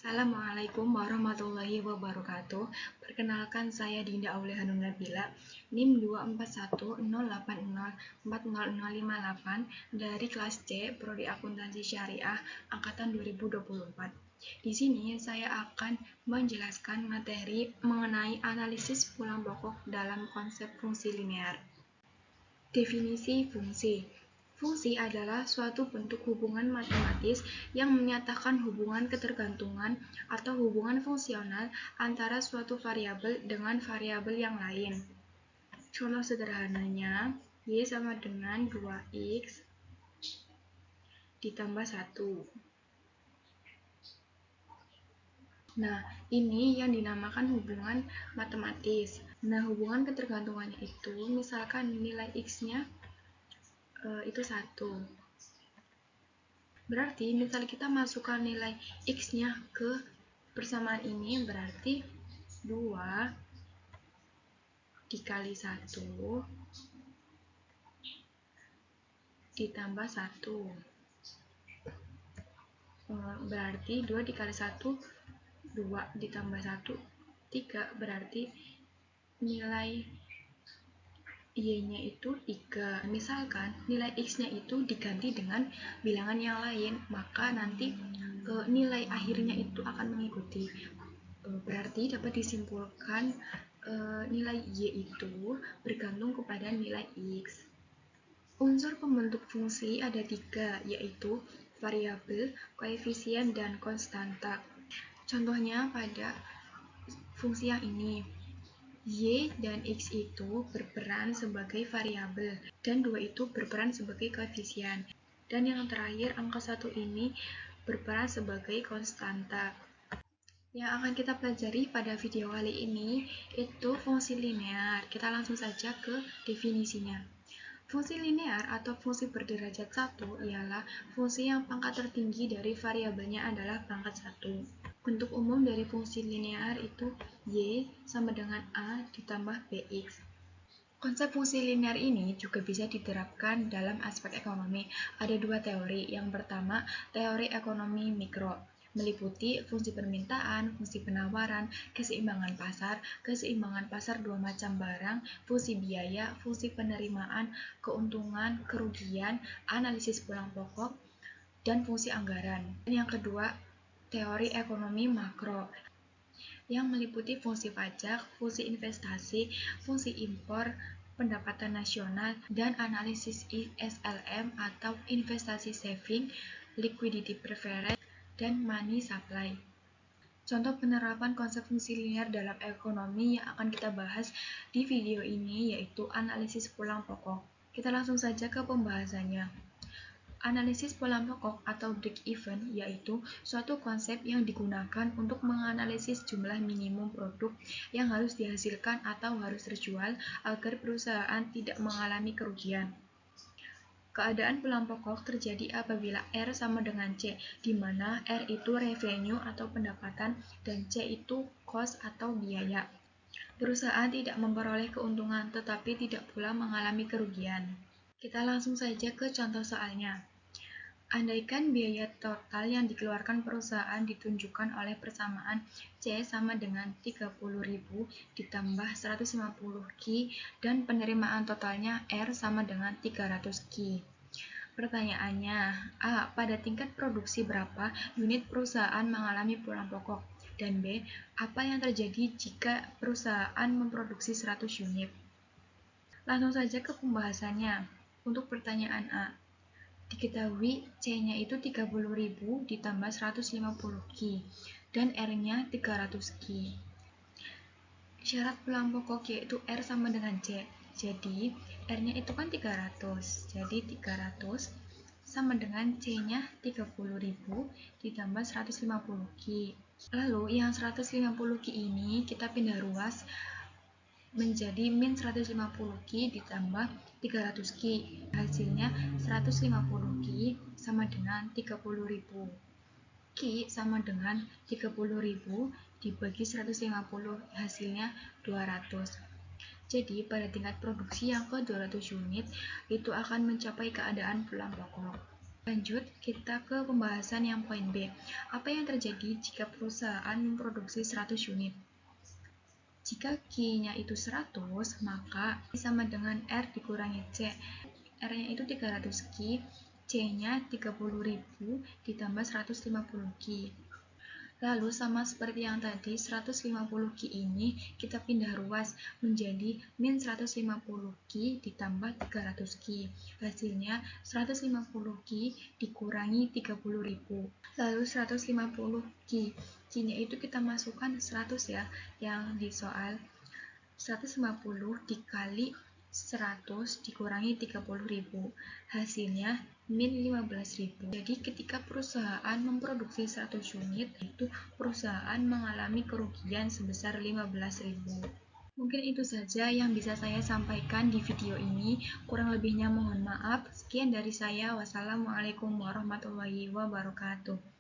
Assalamualaikum warahmatullahi wabarakatuh. Perkenalkan, saya Dinda Aulia Hanum Nabila, NIM 24108040058 dari kelas C, Prodi Akuntansi Syariah angkatan 2024. Di sini saya akan menjelaskan materi mengenai analisis pulang pokok dalam konsep fungsi linear. Definisi fungsi. Fungsi adalah suatu bentuk hubungan matematis yang menyatakan hubungan ketergantungan atau hubungan fungsional antara suatu variabel dengan variabel yang lain. Contoh sederhananya, Y sama dengan 2X ditambah 1. Nah, ini yang dinamakan hubungan matematis. Nah, hubungan ketergantungannya itu, misalkan nilai X-nya itu 1. Berarti misal kita masukkan nilai X-nya ke persamaan ini, berarti 2 dikali 1 ditambah 1. Berarti 2 dikali 1, 2 ditambah 1, 3. Berarti nilai Y-nya itu 3. Misalkan nilai X-nya itu diganti dengan bilangan yang lain, maka nanti nilai akhirnya itu akan mengikuti. Berarti dapat disimpulkan nilai Y itu bergantung kepada nilai X. Unsur pembentuk fungsi ada 3, yaitu variabel, koefisien, dan konstanta. Contohnya pada fungsi yang ini, Y dan X itu berperan sebagai variabel, dan 2 itu berperan sebagai koefisien. Dan yang terakhir, angka 1 ini berperan sebagai konstanta. Yang akan kita pelajari pada video kali ini itu fungsi linear. Kita langsung saja ke definisinya. Fungsi linear atau fungsi berderajat 1 ialah fungsi yang pangkat tertinggi dari variabelnya adalah pangkat 1. Bentuk umum dari fungsi linear itu Y sama dengan A ditambah BX. Konsep fungsi linear ini juga bisa diterapkan dalam aspek ekonomi. Ada 2 teori. Yang pertama, teori ekonomi mikro, meliputi fungsi permintaan, fungsi penawaran, keseimbangan pasar 2 macam barang, fungsi biaya, fungsi penerimaan, keuntungan, kerugian, analisis pulang pokok, dan fungsi anggaran. Dan yang kedua, teori ekonomi makro, yang meliputi fungsi pajak, fungsi investasi, fungsi impor, pendapatan nasional, dan analisis ISLM atau investasi saving, liquidity preference, dan money supply. Contoh penerapan konsep fungsi linear dalam ekonomi yang akan kita bahas di video ini yaitu analisis pulang pokok. Kita langsung saja ke pembahasannya. Analisis pulang pokok atau break-even yaitu suatu konsep yang digunakan untuk menganalisis jumlah minimum produk yang harus dihasilkan atau harus terjual agar perusahaan tidak mengalami kerugian. Keadaan pulang pokok terjadi apabila R sama dengan C, di mana R itu revenue atau pendapatan dan C itu cost atau biaya. Perusahaan tidak memperoleh keuntungan tetapi tidak pula mengalami kerugian. Kita langsung saja ke contoh soalnya. Andaikan biaya total yang dikeluarkan perusahaan ditunjukkan oleh persamaan C sama dengan 30.000 ditambah 150 Ki dan penerimaan totalnya R sama dengan 300 Ki. Pertanyaannya, A. Pada tingkat produksi berapa unit perusahaan mengalami pulang pokok? Dan B. Apa yang terjadi jika perusahaan memproduksi 100 unit? Langsung saja ke pembahasannya. Untuk pertanyaan A, diketahui C-nya itu 30.000 ditambah 150 Ki dan R-nya 300 Ki. Syarat pulang pokok yaitu R sama dengan C. Jadi R-nya itu kan 300. Jadi 300 sama dengan C-nya 30.000 ditambah 150 Ki. Lalu yang 150 Ki ini kita pindah ruas menjadi min 150 Ki ditambah 300 Ki. Hasilnya 150 Ki sama dengan 30.000. Ki sama dengan 30.000 dibagi 150, hasilnya 200. Jadi pada tingkat produksi yang ke 200 unit itu akan mencapai keadaan pulang pokok. Lanjut, kita ke pembahasan yang poin B. Apa yang terjadi jika perusahaan memproduksi 100 unit? Jika Q-nya itu 100, maka sama dengan R dikurangi C. R-nya itu 300 Q, C-nya 30.000 ditambah 150 Q. Lalu sama seperti yang tadi, 150 Q ini kita pindah ruas menjadi min 150 Q ditambah 300 Q. Hasilnya 150 Q dikurangi 30.000. Lalu 150 Q. Q-nya itu kita masukkan 100 ya, yang di soal. 150 dikali 100 dikurangi 30.000, hasilnya min 15.000. Jadi ketika perusahaan memproduksi 100 unit, itu perusahaan mengalami kerugian sebesar 15.000. Mungkin itu saja yang bisa saya sampaikan di video ini. Kurang lebihnya mohon maaf. Sekian dari saya. Wassalamualaikum warahmatullahi wabarakatuh.